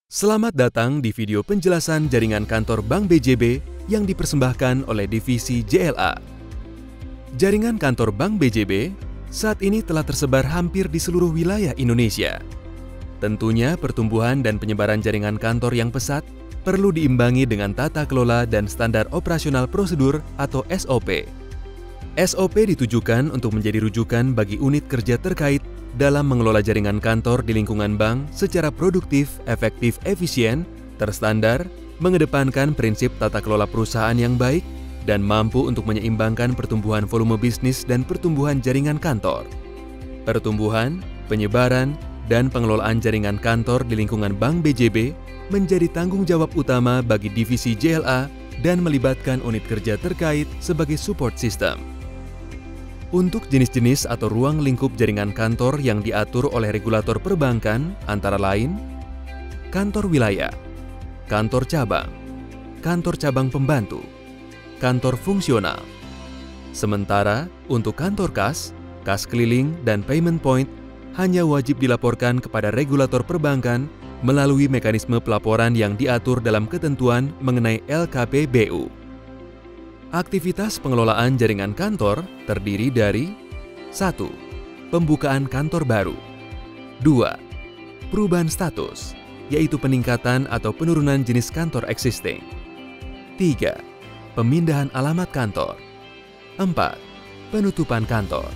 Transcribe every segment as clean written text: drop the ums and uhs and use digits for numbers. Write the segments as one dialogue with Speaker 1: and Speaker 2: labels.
Speaker 1: Selamat datang di video penjelasan jaringan kantor Bank BJB yang dipersembahkan oleh divisi JLA. Jaringan kantor Bank BJB saat ini telah tersebar hampir di seluruh wilayah Indonesia. Tentunya pertumbuhan dan penyebaran jaringan kantor yang pesat perlu diimbangi dengan tata kelola dan standar operasional prosedur atau SOP. SOP ditujukan untuk menjadi rujukan bagi unit kerja terkait dalam mengelola jaringan kantor di lingkungan bank secara produktif, efektif, efisien, terstandar, mengedepankan prinsip tata kelola perusahaan yang baik, dan mampu untuk menyeimbangkan pertumbuhan volume bisnis dan pertumbuhan jaringan kantor. Pertumbuhan, penyebaran, dan pengelolaan jaringan kantor di lingkungan Bank BJB menjadi tanggung jawab utama bagi divisi JLA dan melibatkan unit kerja terkait sebagai support system. Untuk jenis-jenis atau ruang lingkup jaringan kantor yang diatur oleh regulator perbankan antara lain kantor wilayah, kantor cabang pembantu, kantor fungsional. Sementara untuk kantor kas keliling, dan payment point hanya wajib dilaporkan kepada regulator perbankan melalui mekanisme pelaporan yang diatur dalam ketentuan mengenai LKPBU. Aktivitas pengelolaan jaringan kantor terdiri dari 1. Pembukaan kantor baru. 2. Perubahan status, yaitu peningkatan atau penurunan jenis kantor existing. 3. Pemindahan alamat kantor. 4. Penutupan kantor.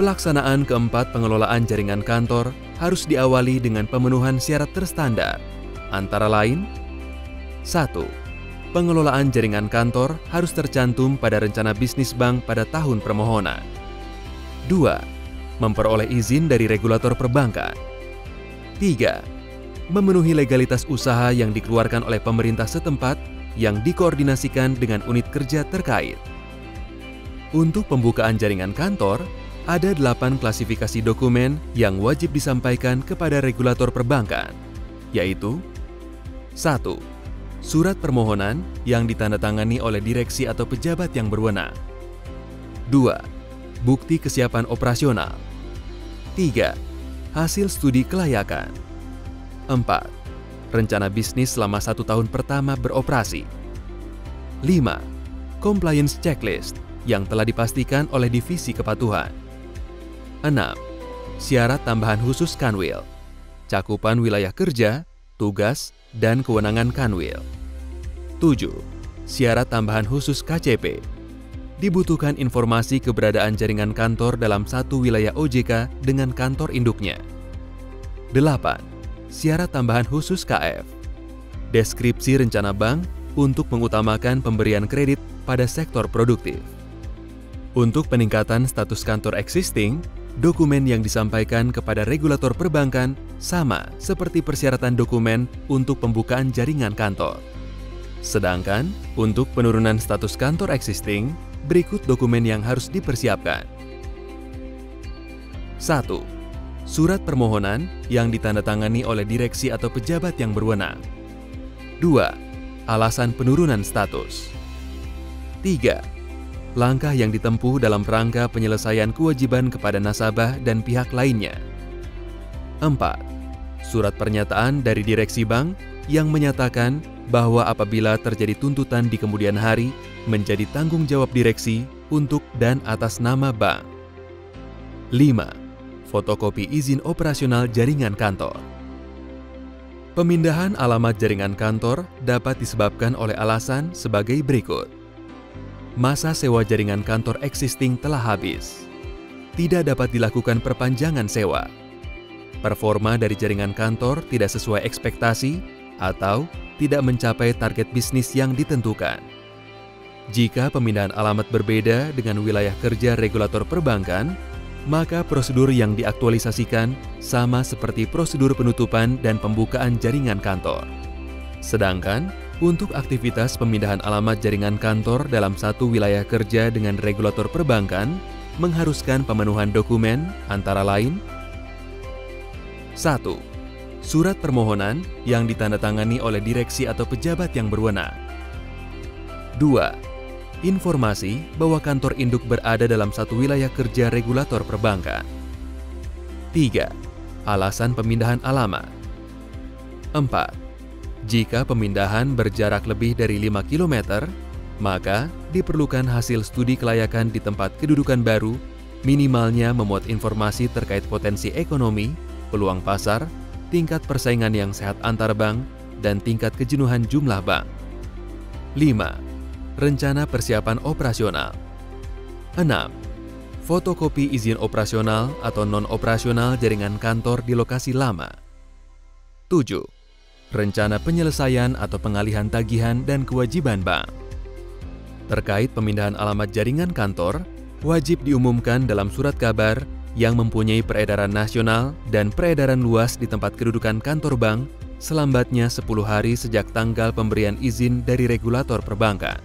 Speaker 1: Pelaksanaan keempat pengelolaan jaringan kantor harus diawali dengan pemenuhan syarat terstandar, antara lain 1. Pengelolaan jaringan kantor harus tercantum pada rencana bisnis bank pada tahun permohonan. 2. Memperoleh izin dari regulator perbankan. 3. Memenuhi legalitas usaha yang dikeluarkan oleh pemerintah setempat yang dikoordinasikan dengan unit kerja terkait. Untuk pembukaan jaringan kantor, ada 8 klasifikasi dokumen yang wajib disampaikan kepada regulator perbankan, yaitu 1. Surat permohonan yang ditandatangani oleh direksi atau pejabat yang berwenang. 2. Bukti kesiapan operasional. 3. Hasil studi kelayakan. 4. Rencana bisnis selama 1 tahun pertama beroperasi. 5. Compliance checklist yang telah dipastikan oleh divisi kepatuhan. 6. Syarat tambahan khusus Kanwil, cakupan wilayah kerja, tugas, dan kewenangan Kanwil. 7. Syarat tambahan khusus KCP. Dibutuhkan informasi keberadaan jaringan kantor dalam satu wilayah OJK dengan kantor induknya. 8. Syarat tambahan khusus KF. Deskripsi rencana bank untuk mengutamakan pemberian kredit pada sektor produktif. Untuk peningkatan status kantor existing, dokumen yang disampaikan kepada regulator perbankan sama seperti persyaratan dokumen untuk pembukaan jaringan kantor. Sedangkan untuk penurunan status kantor existing, berikut dokumen yang harus dipersiapkan. 1. Surat permohonan yang ditandatangani oleh direksi atau pejabat yang berwenang. 2. Alasan penurunan status. 3. Langkah yang ditempuh dalam rangka penyelesaian kewajiban kepada nasabah dan pihak lainnya. 4. Surat pernyataan dari direksi bank yang menyatakan bahwa apabila terjadi tuntutan di kemudian hari menjadi tanggung jawab direksi untuk dan atas nama bank. 5. Fotokopi izin operasional jaringan kantor. Pemindahan alamat jaringan kantor dapat disebabkan oleh alasan sebagai berikut. Masa sewa jaringan kantor existing telah habis. Tidak dapat dilakukan perpanjangan sewa. Performa dari jaringan kantor tidak sesuai ekspektasi atau tidak mencapai target bisnis yang ditentukan. Jika pemindahan alamat berbeda dengan wilayah kerja regulator perbankan, maka prosedur yang diaktualisasikan sama seperti prosedur penutupan dan pembukaan jaringan kantor. Sedangkan untuk aktivitas pemindahan alamat jaringan kantor dalam satu wilayah kerja dengan regulator perbankan mengharuskan pemenuhan dokumen antara lain 1. Surat permohonan yang ditandatangani oleh direksi atau pejabat yang berwenang. 2. Informasi bahwa kantor induk berada dalam satu wilayah kerja regulator perbankan. 3. Alasan pemindahan alamat. 4. Jika pemindahan berjarak lebih dari 5 km, maka diperlukan hasil studi kelayakan di tempat kedudukan baru, minimalnya memuat informasi terkait potensi ekonomi, peluang pasar, tingkat persaingan yang sehat antar bank, dan tingkat kejenuhan jumlah bank. 5. Rencana persiapan operasional. 6. Fotokopi izin operasional atau non-operasional jaringan kantor di lokasi lama. 7. Rencana penyelesaian atau pengalihan tagihan dan kewajiban bank. Terkait pemindahan alamat jaringan kantor, wajib diumumkan dalam surat kabar yang mempunyai peredaran nasional dan peredaran luas di tempat kedudukan kantor bank selambatnya 10 hari sejak tanggal pemberian izin dari regulator perbankan.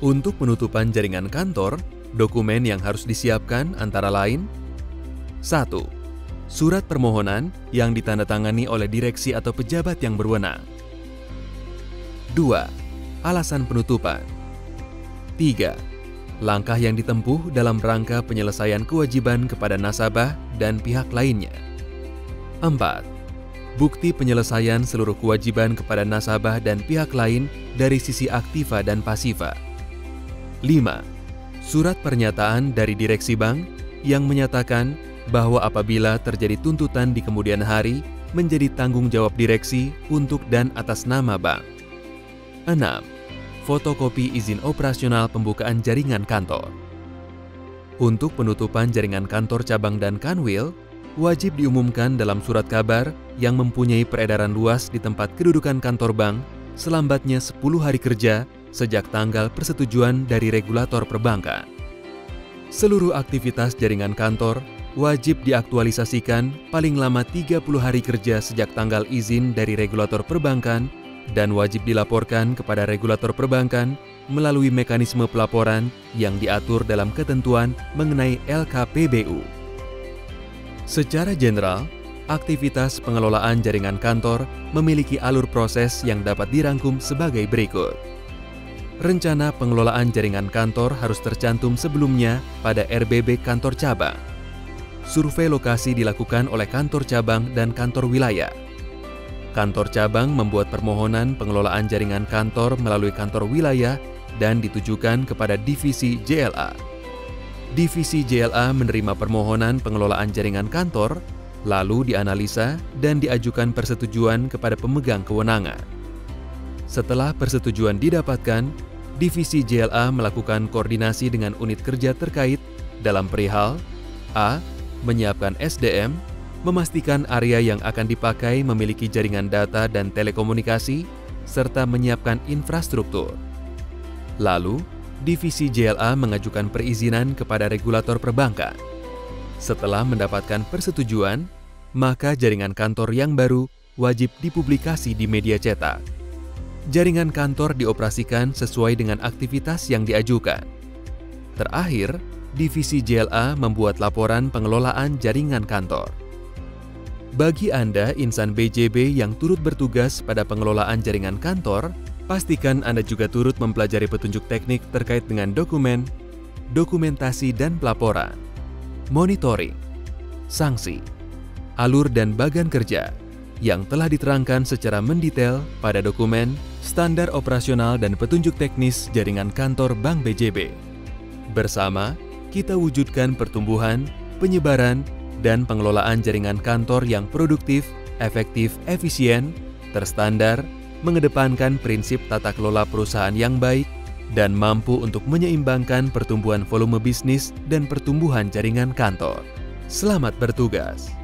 Speaker 1: Untuk penutupan jaringan kantor, dokumen yang harus disiapkan antara lain: 1. Surat permohonan yang ditandatangani oleh direksi atau pejabat yang berwenang. 2. Alasan penutupan. 3. Langkah yang ditempuh dalam rangka penyelesaian kewajiban kepada nasabah dan pihak lainnya. 4. Bukti penyelesaian seluruh kewajiban kepada nasabah dan pihak lain dari sisi aktiva dan pasiva. 5. Surat pernyataan dari direksi bank yang menyatakan bahwa apabila terjadi tuntutan di kemudian hari menjadi tanggung jawab direksi untuk dan atas nama bank. 6. Fotokopi izin operasional pembukaan jaringan kantor. Untuk penutupan jaringan kantor cabang dan kanwil, wajib diumumkan dalam surat kabar yang mempunyai peredaran luas di tempat kedudukan kantor bank selambatnya 10 hari kerja sejak tanggal persetujuan dari regulator perbankan. Seluruh aktivitas jaringan kantor wajib diaktualisasikan paling lama 30 hari kerja sejak tanggal izin dari regulator perbankan dan wajib dilaporkan kepada regulator perbankan melalui mekanisme pelaporan yang diatur dalam ketentuan mengenai LKPBU. Secara general, aktivitas pengelolaan jaringan kantor memiliki alur proses yang dapat dirangkum sebagai berikut. Rencana pengelolaan jaringan kantor harus tercantum sebelumnya pada RBB kantor cabang. Survei lokasi dilakukan oleh kantor cabang dan kantor wilayah. Kantor cabang membuat permohonan pengelolaan jaringan kantor melalui kantor wilayah dan ditujukan kepada divisi JLA. Divisi JLA menerima permohonan pengelolaan jaringan kantor, lalu dianalisa dan diajukan persetujuan kepada pemegang kewenangan. Setelah persetujuan didapatkan, divisi JLA melakukan koordinasi dengan unit kerja terkait dalam perihal A. Menyiapkan SDM, memastikan area yang akan dipakai memiliki jaringan data dan telekomunikasi, serta menyiapkan infrastruktur. Lalu, divisi JLA mengajukan perizinan kepada regulator perbankan. Setelah mendapatkan persetujuan, maka jaringan kantor yang baru wajib dipublikasi di media cetak. Jaringan kantor dioperasikan sesuai dengan aktivitas yang diajukan. Terakhir, divisi JLA membuat laporan pengelolaan jaringan kantor. Bagi Anda insan BJB yang turut bertugas pada pengelolaan jaringan kantor, pastikan Anda juga turut mempelajari petunjuk teknik terkait dengan dokumen, dokumentasi dan pelaporan, monitoring, sanksi, alur dan bagan kerja yang telah diterangkan secara mendetail pada dokumen Standar Operasional dan Petunjuk Teknis Jaringan Kantor Bank BJB. Bersama, kita wujudkan pertumbuhan, penyebaran, dan pengelolaan jaringan kantor yang produktif, efektif, efisien, terstandar, mengedepankan prinsip tata kelola perusahaan yang baik, dan mampu untuk menyeimbangkan pertumbuhan volume bisnis dan pertumbuhan jaringan kantor. Selamat bertugas!